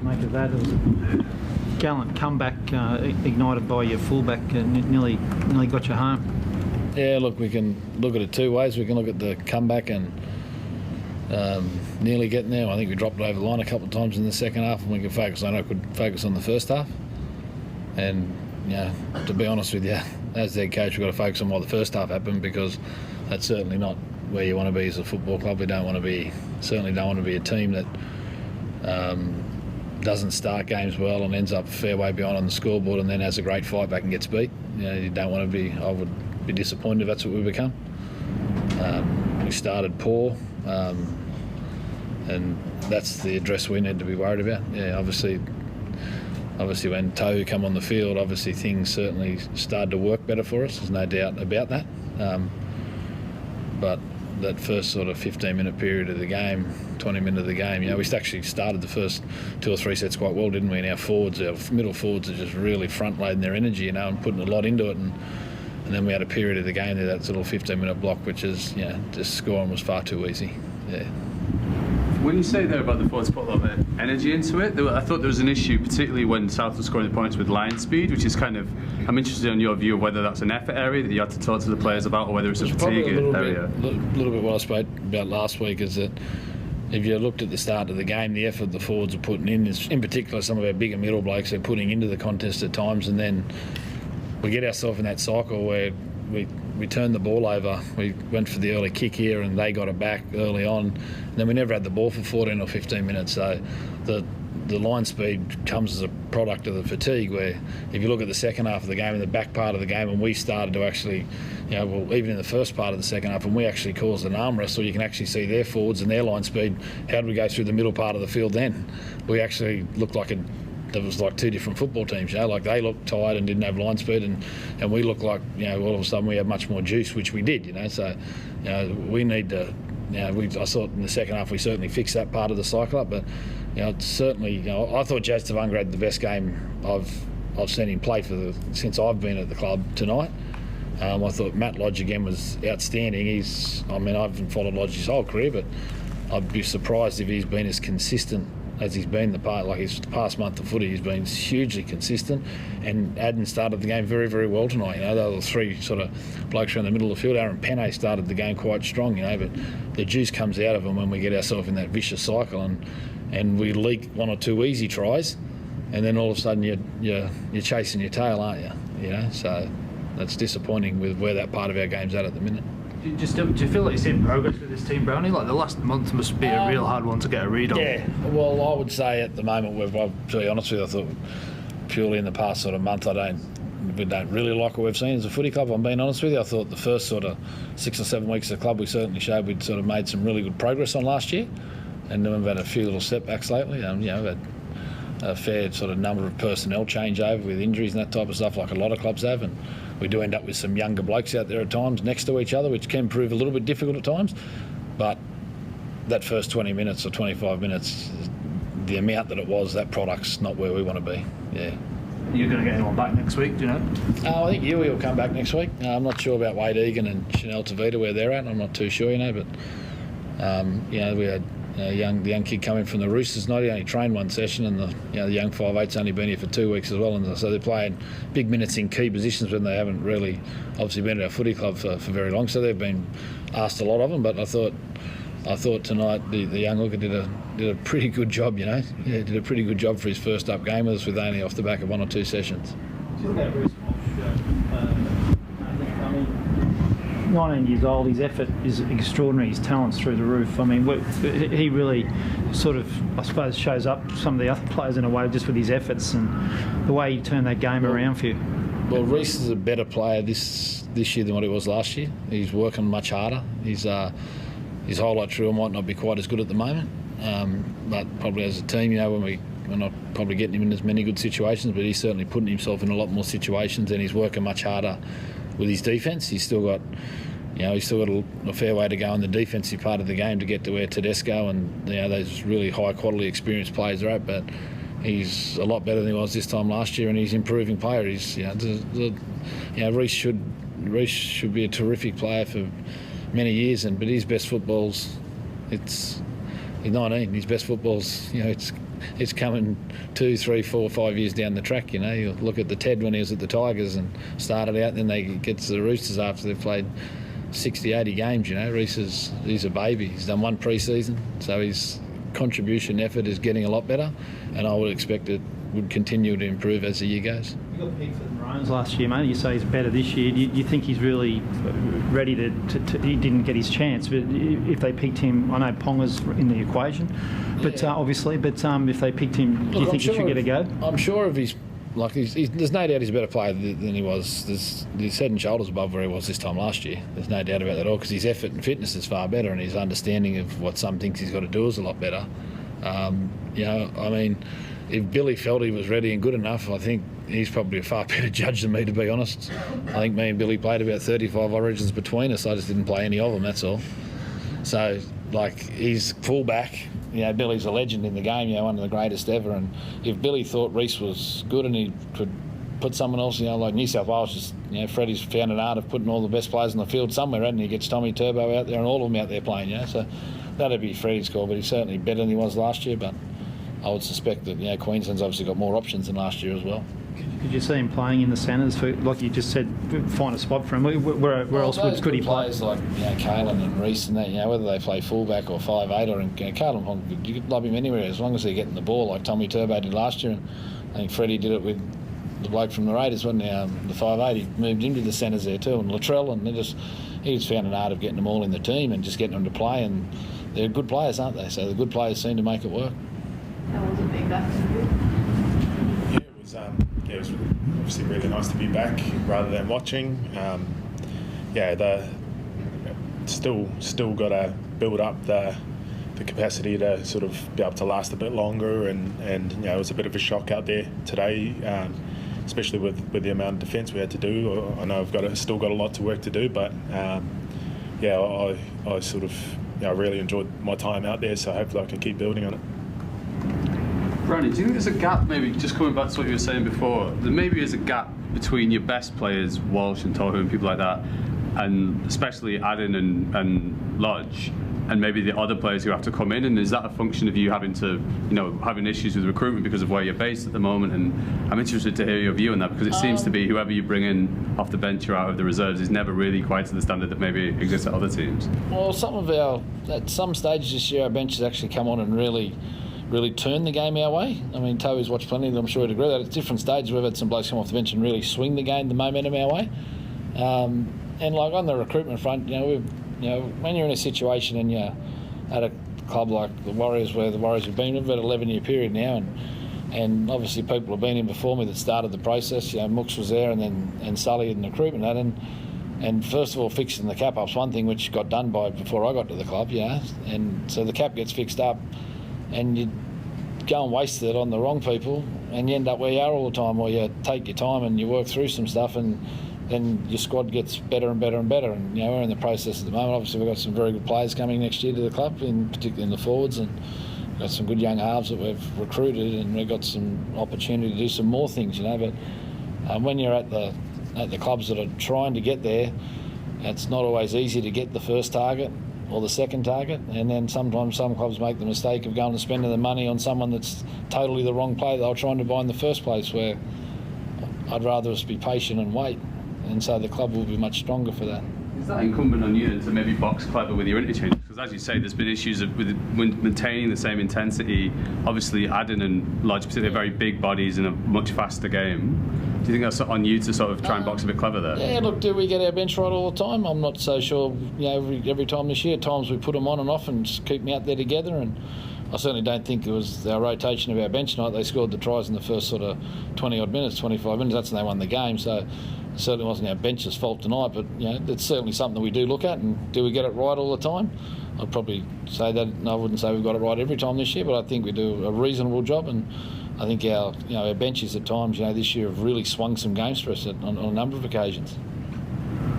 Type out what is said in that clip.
make of that? It was a gallant comeback, ignited by your fullback, nearly got you home. Yeah, look, we can look at it two ways. We can look at the comeback and nearly getting there. I think we dropped it over the line a couple of times in the second half, and we could focus on the first half. And to be honest with you, as their coach, we've got to focus on what the first half happened, because that's certainly not where you want to be as a football club. We certainly don't want to be a team that doesn't start games well and ends up a fair way behind on the scoreboard and then has a great fight back and gets beat. You don't want to be. I would be disappointed if that's what we become. We started poor, and that's the address we need to be worried about. Yeah, obviously when Tohu come on the field, obviously things certainly started to work better for us. There's no doubt about that. But that first sort of 15-minute period of the game, 20-minute of the game, we actually started the first 2 or 3 sets quite well, didn't we? And our middle forwards are just really front-loading their energy, and putting a lot into it. And then we had a period of the game there, that little 15-minute block, which is, just scoring was far too easy. Yeah. When you say there about the forwards put a lot of energy into it, I thought there was an issue, particularly when South was scoring the points with line speed, which is kind of, I'm interested in your view of whether that's an effort area that you had to talk to the players about, or whether it's a fatigue area. A little bit what I spoke about last week is that if you looked at the start of the game, the effort the forwards are putting in particular some of our bigger middle blokes, they're putting into the contest at times, and then we get ourselves in that cycle where we turned the ball over. We went for the early kick here and they got it back early on. And then we never had the ball for 14 or 15 minutes. So the line speed comes as a product of the fatigue, where if you look at the second half of the game, in the back part of the game, and we started to actually, even in the first part of the second half, and we actually caused an arm wrestle, you can actually see their forwards and their line speed. How did we go through the middle part of the field then? We actually looked like it was like two different football teams, like they looked tired and didn't have line speed, and we looked like, all of a sudden we had much more juice, which we did, so, we need to, I thought in the second half we certainly fixed that part of the cycle up, but, certainly, I thought Jazz Tavunga had the best game I've seen him play since I've been at the club tonight. I thought Matt Lodge again was outstanding. I haven't followed Lodge his whole career, but I'd be surprised if he's been as consistent as he's been his past month of footy. He's been hugely consistent, and Adden started the game very, very well tonight. There were 3 sort of blokes around the middle of the field. Aaron Penne started the game quite strong, but the juice comes out of him when we get ourselves in that vicious cycle, and we leak 1 or 2 easy tries, and then all of a sudden you're chasing your tail, aren't you? So that's disappointing with where that part of our game's at the minute. Do you feel like you're seeing progress with this team, Brownie? Like the last month must be a real hard one to get a read on. Yeah, well, I would say at the moment, to be honest with you, I thought purely in the past sort of month, we don't really like what we've seen as a footy club. I'm being honest with you. I thought the first sort of 6 or 7 weeks of the club, we certainly showed we'd sort of made some really good progress on last year, and then we've had a few little setbacks lately. We've had a fair sort of number of personnel changeover with injuries and that type of stuff, like a lot of clubs have, and we do end up with some younger blokes out there at times next to each other, which can prove a little bit difficult at times. But that first 20 minutes or 25 minutes, the amount that it was, that product's not where we want to be. Yeah. You're going to get anyone back next week, do you know? I think Yui will come back next week. I'm not sure about Wade Egan and Chanel Tavita, where they're at. I'm not too sure, but we had the young kid coming from the Roosters tonight. He only trained 1 session, and the young 5'8's only been here for 2 weeks as well, and so they're playing big minutes in key positions when they haven't really obviously been at our footy club for very long. So they've been asked a lot of them. But I thought tonight the young hooker did a pretty good job. Did a pretty good job for his first up game with us, with only off the back of 1 or 2 sessions. 19 years old, his effort is extraordinary, his talent's through the roof. He really sort of, I suppose, shows up some of the other players in a way, just with his efforts and the way he turned that game around for you. Well, Reece is a better player this year than what he was last year. He's working much harder. His highlight reel might not be quite as good at the moment, but probably as a team, we're not probably getting him in as many good situations, but he's certainly putting himself in a lot more situations, and he's working much harder with his defence. He's still got a fair way to go in the defensive part of the game to get to where Tedesco and those really high quality experienced players are at, but he's a lot better than he was this time last year, and he's improving player. He's Reece should be a terrific player for many years, but his best football's it's He's 19. His best football's, it's coming 2, 3, 4, 5 years down the track. You look at the Ted when he was at the Tigers and started out, and then they get to the Roosters after they've played 60, 80 games. He's a baby. He's done one pre-season, so his contribution effort is getting a lot better, and I would expect it would continue to improve as the year goes. You got Pickford and Rhodes last year, mate. You say he's better this year. Do you think he's really ready to he didn't get his chance, but if they picked him, I know Ponga's in the equation, but obviously, but if they picked him, do you think he should get a go? I'm sure if he's there's no doubt he's a better player than he was. He's head and shoulders above where he was this time last year. There's no doubt about that at all, because his effort and fitness is far better, and his understanding of what some thinks he's got to do is a lot better. If Billy felt he was ready and good enough, I think he's probably a far better judge than me, to be honest. I think me and Billy played about 35 Origins between us. I just didn't play any of them, that's all. So, he's fullback. Billy's a legend in the game, one of the greatest ever. And if Billy thought Reece was good and he could put someone else, like New South Wales, just, Freddie's found an art of putting all the best players on the field somewhere, and he gets Tommy Turbo out there and all of them out there playing, So that'd be Freddie's call, but he's certainly better than he was last year. But I would suspect that, Queensland's obviously got more options than last year as well. Could you see him playing in the centres for, like you just said, find a spot for him? Where else could he play? Players like Kalen and Reece and that, whether they play fullback or 5'8", or Kalen, you could lob him anywhere as long as they're getting the ball, like Tommy Turbo did last year. And I think Freddie did it with the bloke from the Raiders, wasn't he? The 5'8", he moved him to the centres there too, and Latrell, and he just found an art of getting them all in the team and just getting them to play. And they're good players, aren't they? So the good players seem to make it work. How was it being back? It was obviously really nice to be back rather than watching. Still got to build up the capacity to sort of be able to last a bit longer, and it was a bit of a shock out there today, especially with the amount of defence we had to do. I know still got a lot to work to do, but I sort of really enjoyed my time out there, so hopefully I can keep building on it. Brownie, do you think there's a gap, maybe just coming back to what you were saying before, there maybe is a gap between your best players, Walsh and Tohu and people like that, and especially Addin and Lodge, and maybe the other players who have to come in? And is that a function of you having to, having issues with recruitment because of where you're based at the moment? And I'm interested to hear your view on that, because it seems to be whoever you bring in off the bench or out of the reserves is never really quite to the standard that maybe exists at other teams. Well, at some stages this year, our bench has actually come on and really turn the game our way. I mean, Toby's watched plenty, I'm sure he'd agree that at different stages we've had some blokes come off the bench and really swing the game, the momentum our way. And on the recruitment front, when you're in a situation and you're at a club like the Warriors, where the Warriors have been, we've had an 11-year period now, and obviously people have been in before me that started the process. Mooks was there, and Sully in the recruitment, and first of all, fixing the cap up's one thing which got done before I got to the club, and so the cap gets fixed up, and you go and waste it on the wrong people, and you end up where you are all the time, or you take your time and you work through some stuff, and then your squad gets better and better and better. And we're in the process at the moment. Obviously, we've got some very good players coming next year to the club, particularly in the forwards, and we've got some good young halves that we've recruited, and we've got some opportunity to do some more things, But when you're at the clubs that are trying to get there, it's not always easy to get the first target or the second target, and then sometimes some clubs make the mistake of going and spending the money on someone that's totally the wrong player they were trying to buy in the first place, where I'd rather us be patient and wait, and so the club will be much stronger for that. Is that incumbent on you to maybe box clever with your interchange? Because as you say, there's been issues with maintaining the same intensity. Obviously, Addin and Lodge, particularly, very big bodies in a much faster game. Do you think that's on you to sort of try and box a bit clever there? Yeah, look, do we get our bench right all the time? I'm not so sure. Every time this year, at times we put them on and off and just keep them out there together. And I certainly don't think it was our rotation of our bench tonight. They scored the tries in the first sort of 20-odd minutes, 25 minutes. That's when they won the game. So it certainly wasn't our bench's fault tonight. But it's certainly something we do look at. And do we get it right all the time? I'd probably say that. I wouldn't say we've got it right every time this year, but I think we do a reasonable job. And I think our benches at times, this year have really swung some games for us on a number of occasions.